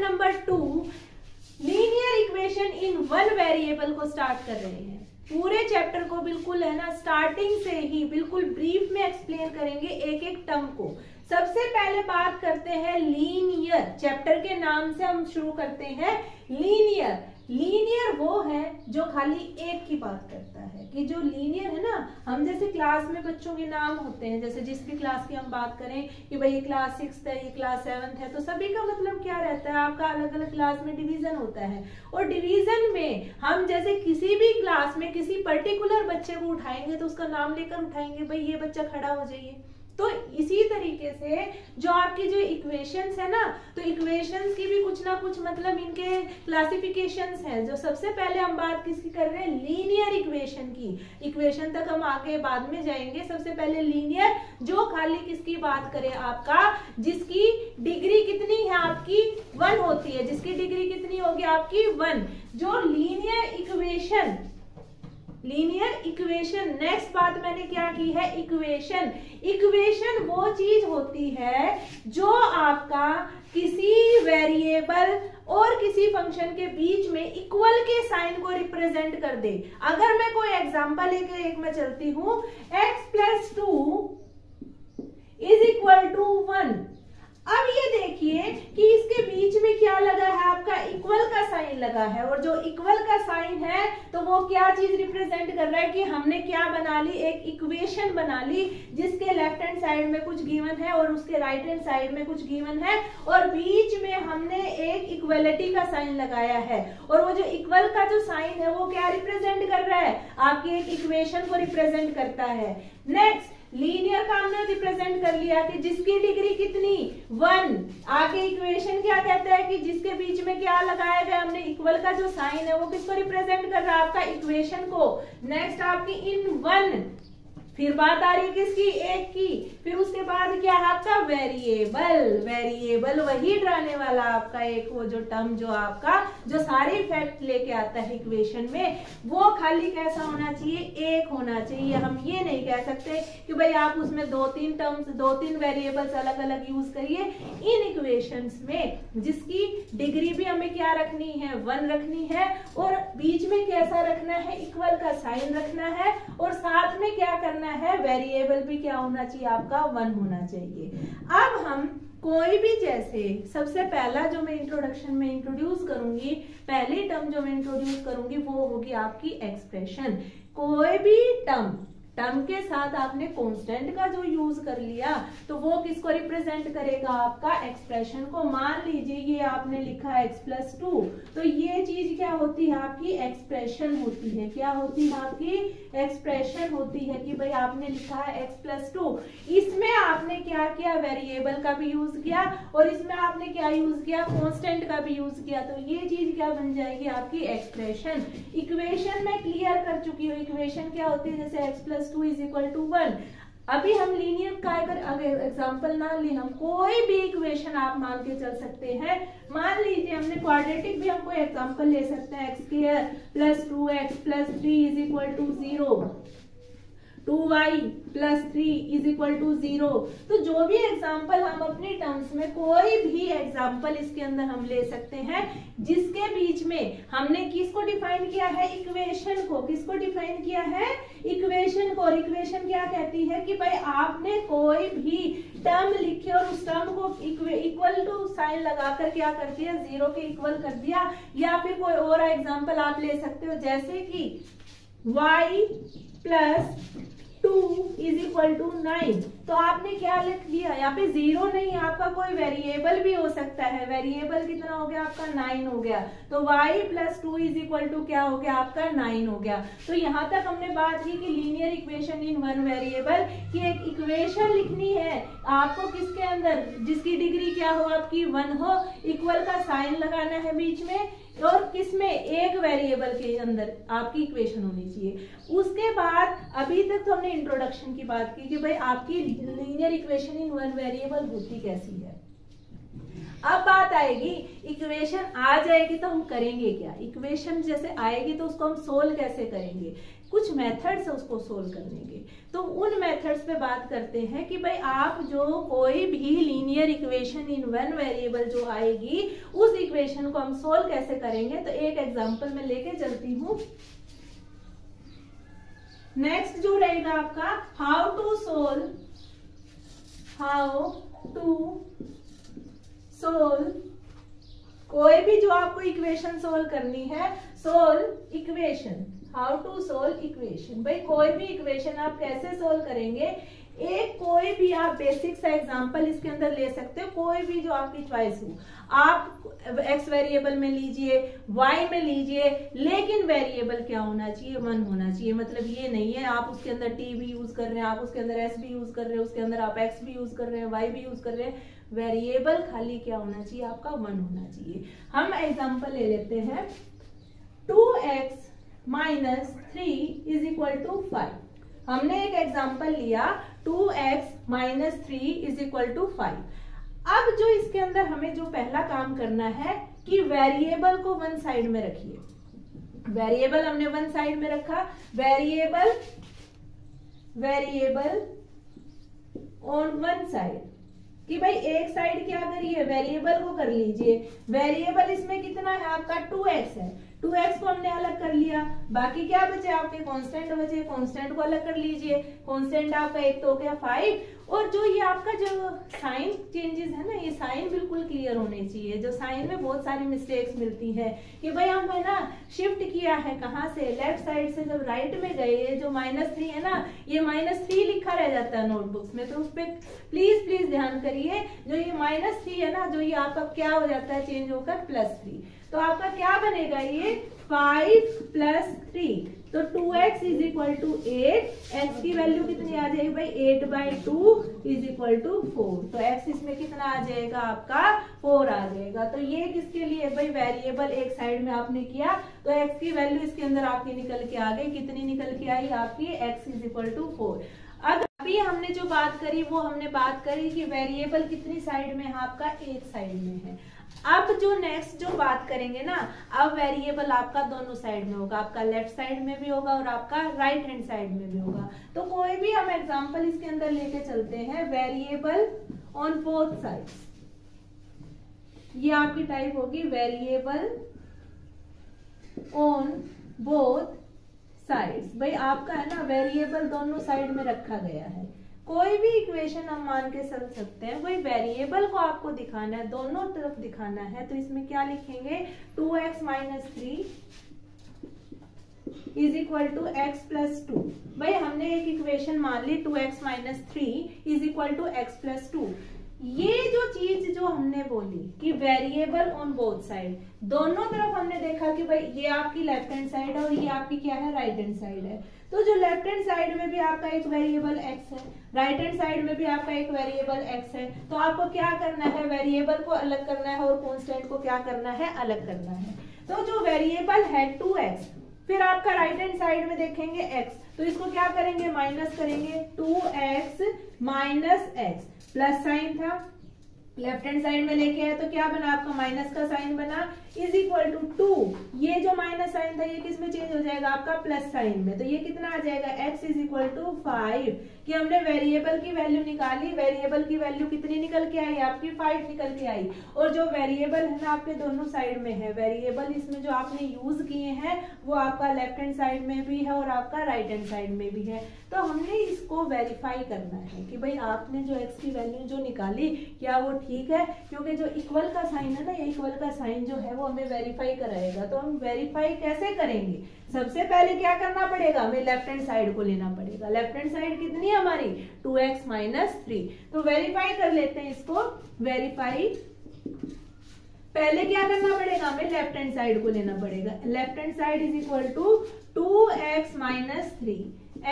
Number 2 linear equation in one variable को start कर रहे हैं। पूरे चैप्टर को बिल्कुल है ना स्टार्टिंग से ही बिल्कुल ब्रीफ में एक्सप्लेन करेंगे एक एक टर्म को। सबसे पहले बात करते हैं लीनियर। चैप्टर के नाम से हम शुरू करते हैं लीनियर। लीनियर वो है जो खाली एक की बात करता है कि जो लीनियर है ना, हम जैसे क्लास में बच्चों के नाम होते हैं, जैसे जिस भी क्लास की हम बात करें कि भाई ये क्लास 6 है, ये क्लास 7 है, तो सभी का मतलब क्या रहता है, आपका अलग अलग क्लास में डिवीजन होता है। और डिवीजन में हम जैसे किसी भी क्लास में किसी पर्टिकुलर बच्चे को उठाएंगे तो उसका नाम लेकर उठाएंगे, भाई ये बच्चा खड़ा हो जाइए। तो इसी तरीके से जो आपकी जो इक्वेशंस है ना, तो इक्वेशंस की भी कुछ ना कुछ मतलब इनके क्लासिफिकेशंस हैं। जो सबसे पहले हम बात किसकी कर रहे हैं, लीनियर इक्वेशन की। इक्वेशन तक हम आगे बाद में जाएंगे। सबसे पहले लीनियर, जो खाली किसकी बात करें, आपका जिसकी डिग्री कितनी है आपकी 1 होती है, जिसकी डिग्री कितनी होगी आपकी 1। जो linear equation, linear equation, next बात मैंने क्या की है, इक्वेशन। इक्वेशन वो चीज होती है जो आपका किसी वेरिएबल और किसी फंक्शन के बीच में इक्वल के साइन को रिप्रेजेंट कर दे। अगर मैं कोई एग्जांपल लेके एक मैं चलती हूं, x + 2 = 1। अब ये देखिए कि इसके बीच में क्या लगा है, आपका इक्वल का साइन लगा है। और जो इक्वल का साइन है तो वो क्या चीज रिप्रेजेंट कर रहा है कि हमने क्या बना ली, एक इक्वेशन बना ली जिसके लेफ्ट हैंड साइड में कुछ गिवन है और उसके राइट हैंड साइड में कुछ गिवन है, और बीच में हमने एक इक्वलिटी का साइन लगाया है। और वो जो इक्वल का जो साइन है वो क्या रिप्रेजेंट कर रहा है, आपकी एक इक्वेशन को रिप्रेजेंट करता है। नेक्स्ट, लीनियर का हमने रिप्रेजेंट कर लिया कि जिसकी डिग्री कितनी 1। आगे इक्वेशन क्या कहता है कि जिसके बीच में क्या लगाया गया हमने, इक्वल का जो साइन है वो किसको रिप्रेजेंट कर रहा है, आपका इक्वेशन को। नेक्स्ट आपकी इन 1, फिर बात आ रही है किसकी, एक की। फिर उसके बाद क्या है आपका वेरिएबल। वेरिएबल वही डराने वाला आपका एक वो जो टर्म जो आपका जो सारे फैक्ट लेके आता है इक्वेशन में, वो खाली कैसा होना चाहिए, एक होना चाहिए। हम ये नहीं कह सकते कि भाई आप उसमें 2-3 टर्म्स 2-3 वेरिएबल्स अलग अलग यूज करिए। इन इक्वेशंस में जिसकी डिग्री भी हमें क्या रखनी है, 1 रखनी है, और बीच में कैसा रखना है, इक्वल का साइन रखना है, और साथ में क्या करना है, वेरिएबल भी क्या होना चाहिए आपका 1 होना चाहिए। अब हम कोई भी, जैसे सबसे पहला जो मैं इंट्रोडक्शन में इंट्रोड्यूस करूंगी, पहली टर्म जो मैं इंट्रोड्यूस करूंगी वो होगी आपकी एक्सप्रेशन। कोई भी टर्म के साथ आपने कांस्टेंट का जो यूज कर लिया तो वो किसको रिप्रेजेंट करेगा, आपका एक्सप्रेशन को। मान लीजिए ये आपने लिखा x + 2, तो ये चीज क्या होती है, आपकी एक्सप्रेशन होती है। क्या होती है, आपकी एक्सप्रेशन होती है कि भाई आपने लिखा है x + 2। इसमें आपने क्या किया, वेरिएबल का भी यूज किया, और इसमें आपने क्या यूज किया, कांस्टेंट का भी यूज किया। तो ये चीज क्या बन जाएगी, आपकी एक्सप्रेशन। इक्वेशन में क्लियर कर चुकी हूँ, इक्वेशन क्या होती है, जैसे x + 2 = 1। अभी हम लीनियर का अगर एग्जांपल ना ले, हम कोई भी इक्वेशन आप मान के चल सकते हैं। मान लीजिए हमने क्वाड्रेटिक भी हम कोई एग्जांपल ले सकते हैं, x² + 2x + 3 = 0, 2y + 3 = 0। तो जो भी एग्जाम्पल हम अपनी टर्म्स में कोई भी एग्जाम्पल इसके अंदर हम ले सकते हैं जिसके बीच में हमने किसको डिफाइन किया है, इक्वेशन को। किसको डिफाइन किया है, इक्वेशन को। और इक्वेशन क्या कहती है कि भाई आपने कोई भी टर्म लिखी और उस टर्म को इक्वल टू साइन लगाकर क्या कर दिया, 0 के इक्वल कर दिया। या फिर कोई और एग्जाम्पल आप ले सकते हो, जैसे कि y + 2 = 9। तो आपने क्या लिख दिया, यहाँ पे 0 नहीं, आपका कोई वेरिएबल भी हो सकता है। वेरिएबल कितना हो गया आपका, 9 हो गया। तो y + 2 क्या हो गया आपका, 9 हो गया। तो यहाँ तक हमने बात की कि लीनियर इक्वेशन इन 1 वेरिएबल की एक इक्वेशन लिखनी है आपको, किसके अंदर, जिसकी डिग्री क्या हो आपकी 1 हो, इक्वल का साइन लगाना है बीच में, और किसमें, एक वेरिएबल के अंदर आपकी इक्वेशन होनी चाहिए। उसके बाद अभी तक तो हमने इंट्रोडक्शन की बात की कि भाई आपकी लीनियर इक्वेशन इन 1 वेरिएबल होती कैसी है। अब बात आएगी, इक्वेशन आ जाएगी तो हम करेंगे क्या, इक्वेशन जैसे आएगी तो उसको हम सोल्व कैसे करेंगे। कुछ मेथड्स है उसको सोल्व करने के। तो उन मेथड्स पे बात करते हैं कि भाई आप जो कोई भी linear equation in one variable जो आएगी उस इक्वेशन को हम सोल्व कैसे करेंगे। तो एक एग्जांपल मैं लेके चलती हूँ। नेक्स्ट जो रहेगा आपका हाउ टू सोल्व कोई भी जो आपको इक्वेशन सोल्व करनी है, solve equation, how to solve equation. भाई कोई भी इक्वेशन आप कैसे सोल्व करेंगे, एक कोई भी आप बेसिक सा एग्जांपल इसके अंदर ले सकते हो, कोई भी जो आपकी चॉइस हो। आप x वेरिएबल में लीजिए, y में लीजिए, लेकिन वेरिएबल क्या होना चाहिए, 1 होना चाहिए। मतलब ये नहीं है आप उसके अंदर t भी यूज कर रहे हैं, आप उसके अंदर s भी यूज कर रहे हैं, उसके अंदर आप x भी यूज कर रहे हैं, y भी यूज कर रहे हैं। वेरिएबल खाली क्या होना चाहिए, आपका 1 होना चाहिए। हम एग्जांपल ले लेते हैं 2x minus 3 is equal to 5। हमने एक एग्जांपल लिया 2x minus 3 is equal to 5। अब जो इसके अंदर हमें जो पहला काम करना है कि वेरिएबल को वन साइड में रखिए। वेरिएबल हमने वन साइड में रखा, वेरिएबल ऑन वन साइड, कि भाई एक साइड क्या करिए, वेरिएबल को कर लीजिए। वेरिएबल इसमें कितना है आपका 2x है, 2x को हमने अलग कर लिया। बाकी क्या बचे आपके कांस्टेंट बचे, कांस्टेंट को अलग कर लीजिए। कांस्टेंट आपका एक तो हो गया 5। और जो ये आपका जो साइन चेंजेस है ना, ये साइन बिल्कुल क्लियर होने चाहिए। जो साइन में बहुत सारी मिस्टेक्स मिलती है कि भाई हमने ना शिफ्ट किया है कहाँ से, लेफ्ट साइड से जब राइट में गए, जो -3 है ना, ये -3 लिखा रह जाता है नोटबुक्स में। तो उस पर प्लीज ध्यान करिए। जो ये -3 है ना, जो ये आपका क्या हो जाता है, चेंज होकर +3। तो आपका क्या बनेगा, ये 5 + 3। तो 2x is equal to 8। x की वैल्यू कितनी आ जाएगी भाई, 8/2 इज इक्वल टू 4। तो x इसमें कितना आ जाएगा आपका 4 आ जाएगा। तो ये किसके लिए भाई, वेरिएबल एक साइड में आपने किया तो x की वैल्यू इसके अंदर आपकी निकल के आ गई। कितनी निकल के आई आपकी, x इज इक्वल टू 4। अब अभी हमने जो बात करी वो हमने बात करी कि वेरिएबल कितनी साइड में है, आपका एक साइड में है। अब जो नेक्स्ट जो बात करेंगे ना, अब वेरिएबल आपका दोनों साइड में होगा, आपका लेफ्ट साइड में भी होगा और आपका राइट हैंड साइड में भी होगा। तो कोई भी हम एग्जांपल इसके अंदर लेके चलते हैं, वेरिएबल ऑन बोथ साइड्स। ये आपकी टाइप होगी वेरिएबल ऑन बोथ साइड्स। भाई आपका है ना वेरिएबल दोनों साइड में रखा गया है। कोई भी इक्वेशन हम मान के चल सकते हैं, वही वेरिएबल को आपको दिखाना है, दोनों तरफ दिखाना है। तो इसमें क्या लिखेंगे, 2x minus 3 is equal to x plus 2। भाई हमने एक इक्वेशन मान ली 2x minus 3 is equal to x plus 2। ये जो चीज जो हमने बोली कि वेरिएबल ऑन बोथ साइड, दोनों तरफ हमने देखा कि भाई ये आपकी लेफ्ट हैंड साइड है और ये आपकी क्या है, राइट हैंड साइड है। तो जो लेफ्ट हैंड साइड में भी आपका एक वेरिएबल x है, राइट हैंड साइड में भी आपका एक वेरिएबल x है। तो आपको क्या करना है, वेरिएबल को अलग करना है और कांस्टेंट को क्या करना है, अलग करना है। तो जो वेरिएबल है 2x, फिर आपका राइट हैंड साइड में देखेंगे x, तो इसको क्या करेंगे, माइनस करेंगे। 2x minus x, plus sign था, लेफ्ट हैंड साइड में लेके आए तो क्या बना आपका, माइनस का साइन बना, इज इक्वल टू 2। ये जो माइनस साइन था ये किस में चेंज हो जाएगा, आपका प्लस साइन में। तो ये कितना आ जाएगा, x इज इक्वल टू 5। कि हमने वेरिएबल की वैल्यू निकाली, वेरिएबल की वैल्यू कितनी निकल के आई, आपकी 5 निकल के आई। और जो वेरिएबल है ना आपके दोनों साइड में है, वेरिएबल इसमें जो आपने यूज किए हैं वो आपका लेफ्ट हैंड साइड में भी है और आपका राइट हैंड साइड में भी है। तो हमने इसको वेरीफाई करना है कि भाई आपने जो x की वैल्यू जो निकाली क्या वो ठीक है, क्योंकि जो इक्वल का साइन है ना, ये इक्वल का साइन जो है वो हमें वेरीफाई कराएगा। तो हम वेरीफाई कैसे करेंगे, सबसे पहले क्या करना पड़ेगा, हमें लेफ्ट हैंड साइड को लेना पड़ेगा। लेफ्ट हैंड साइड कितनी है हमारी, 2x माइनस 3। तो वेरीफाई कर लेते हैं इसको, वेरीफाई। पहले क्या करना पड़ेगा, हमें लेफ्ट हैंड साइड को लेना पड़ेगा। Left hand side is equal to 2x minus 3।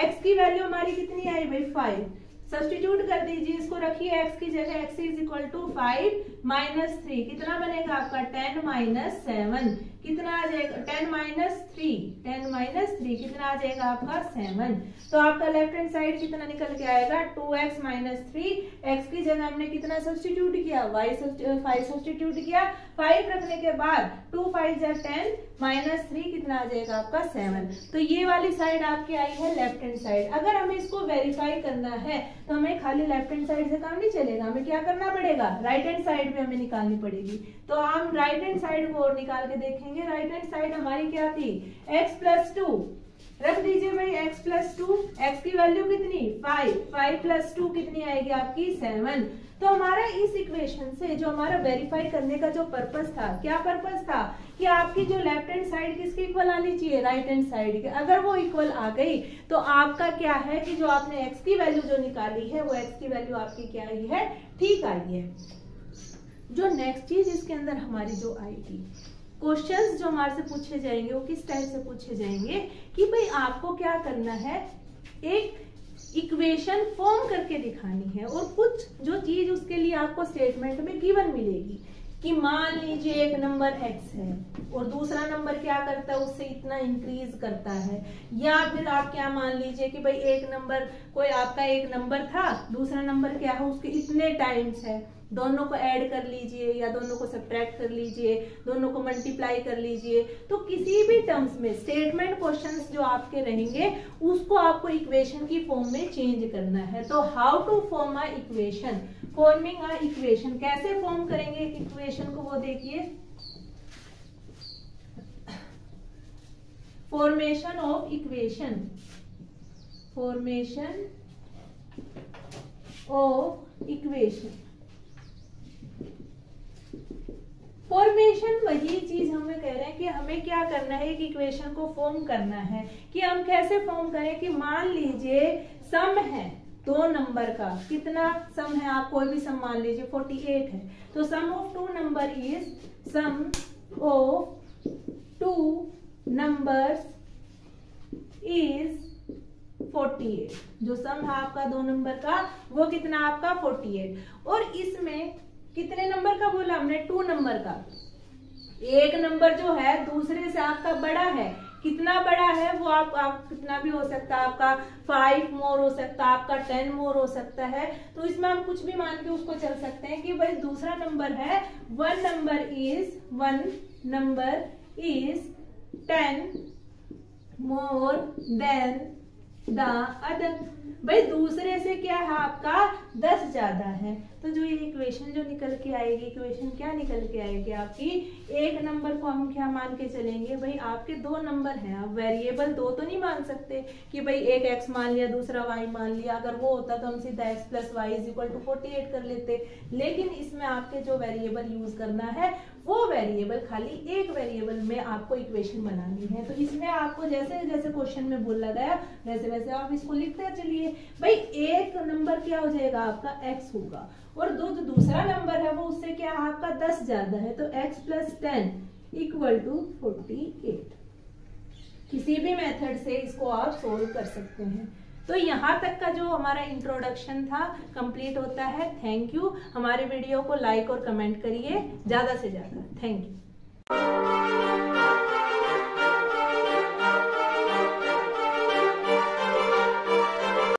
x की वैल्यू हमारी कितनी आई भाई, 5। सब्स्टिट्यूट कर दीजिए, इसको रखिए x की जगह, x is equal to 5 minus 3, कितना बनेगा आपका 10 माइनस 7, कितना आ जाएगा 10 माइनस 3 कितना आ जाएगा आपका 7। तो आपका लेफ्ट हैंड साइड कितना निकल के आएगा 2x माइनस 3, x की जगह हमने कितना सब्स्टिट्यूट किया 5 सब्स्टिट्यूट किया, 5 रखने के बाद 2 5 जा 10 माइनस 3 कितना आ जाएगा आपका 7। तो ये वाली साइड आपकी आई है लेफ्ट हैंड साइड। अगर हमें इसको वेरीफाई करना है तो हमें खाली लेफ्ट हैंड साइड से काम नहीं चलेगा, हमें क्या करना पड़ेगा राइट हैंड साइड भी हमें निकालनी पड़ेगी। तो हम राइट हैंड साइड को और निकाल के देखेंगे। राइट हैंड साइड हमारी क्या थी x प्लस 2, रख दीजिए भाई x प्लस 2, x की वैल्यू कितनी 5 प्लस 2 कितनी आएगी आपकी 7। तो हमारा इस इक्वेशन से जो हमारा वेरीफाई करने का जो पर्पस था, क्या पर्पस था कि आपकी जो लेफ्ट हैंड साइड किसके इक्वल आनी चाहिए राइट हैंड साइड के। अगर वो इक्वल आ गई तो आपका क्या है कि जो आपने x की वैल्यू जो निकाली है वो x की वैल्यू आपकी क्या आई है ठीक आई है। जो नेक्स्ट चीज इसके अंदर हमारी जो आएगी, क्वेश्चंस जो हमारे से पूछे जाएंगे वो किस टाइप से पूछे जाएंगे कि भाई आपको क्या करना है, एक इक्वेशन फॉर्म करके दिखानी है और कुछ जो चीज उसके लिए आपको स्टेटमेंट में गिवन मिलेगी कि मान लीजिए एक नंबर x है और दूसरा नंबर क्या करता है उससे इतना इंक्रीज करता है, या फिर आप क्या मान लीजिए कि भाई एक नंबर कोई आपका एक नंबर था, दूसरा नंबर क्या है उसके इतने टाइम्स है, दोनों को ऐड कर लीजिए या दोनों को सब्ट्रैक्ट कर लीजिए, दोनों को मल्टीप्लाई कर लीजिए। तो किसी भी टर्म्स में स्टेटमेंट क्वेश्चंस जो आपके रहेंगे उसको आपको इक्वेशन की फॉर्म में चेंज करना है। तो how to form a equation, forming a equation, कैसे फॉर्म करेंगे इक्वेशन को वो देखिए। Formation of equation, formation of equation. Formation वही चीज हमें कह रहे हैं कि हमें क्या करना है, एक इक्वेशन को फॉर्म करना है। कि हम कैसे फॉर्म करें कि मान लीजिए सम है दो नंबर का, कितना सम है आप कोई भी सम मान लीजिए 48 है, तो sum of two number is sum of two numbers is 48। जो सम है आपका दो नंबर का वो कितना आपका 48। और इसमें कितने नंबर का बोला हमने, टू नंबर का। एक नंबर जो है दूसरे से आपका बड़ा है, कितना बड़ा है वो आप कितना भी हो सकता है, आपका 5 मोर हो सकता है, आपका 10 मोर हो सकता है। तो इसमें हम कुछ भी मान के उसको चल सकते हैं कि भाई दूसरा नंबर है one number is 10 more than the other. भाई दूसरे से क्या है आपका 10 ज्यादा है। तो जो ये इक्वेशन जो निकल के आएगी, इक्वेशन क्या निकल के आएगी आपकी, एक नंबर को हम क्या मान के चलेंगे, भाई आपके दो नंबर हैं, आप वेरिएबल दो तो नहीं मान सकते कि भाई एक x मान लिया दूसरा y मान लिया। अगर वो होता तो हम सीधा x plus y is equal to 48 कर लेते। लेकिन इसमें आपके जो वेरिएबल यूज करना है वो वेरिएबल खाली एक वेरिएबल में आपको इक्वेशन बनानी है। तो इसमें आपको जैसे जैसे क्वेश्चन में बोला गया वैसे वैसे आप इसको लिखते चलिए। भाई एक नंबर क्या हो जाएगा आपका x होगा और जो दूसरा नंबर है वो उससे क्या आपका 10 ज्यादा है, तो x प्लस 10 इक्वल टू 48। किसी भी मेथड से इसको आप सोल्व कर सकते हैं। तो यहाँ तक का जो हमारा इंट्रोडक्शन था कंप्लीट होता है। Thank you. हमारे वीडियो को लाइक और कमेंट करिए ज्यादा से ज्यादा। Thank you.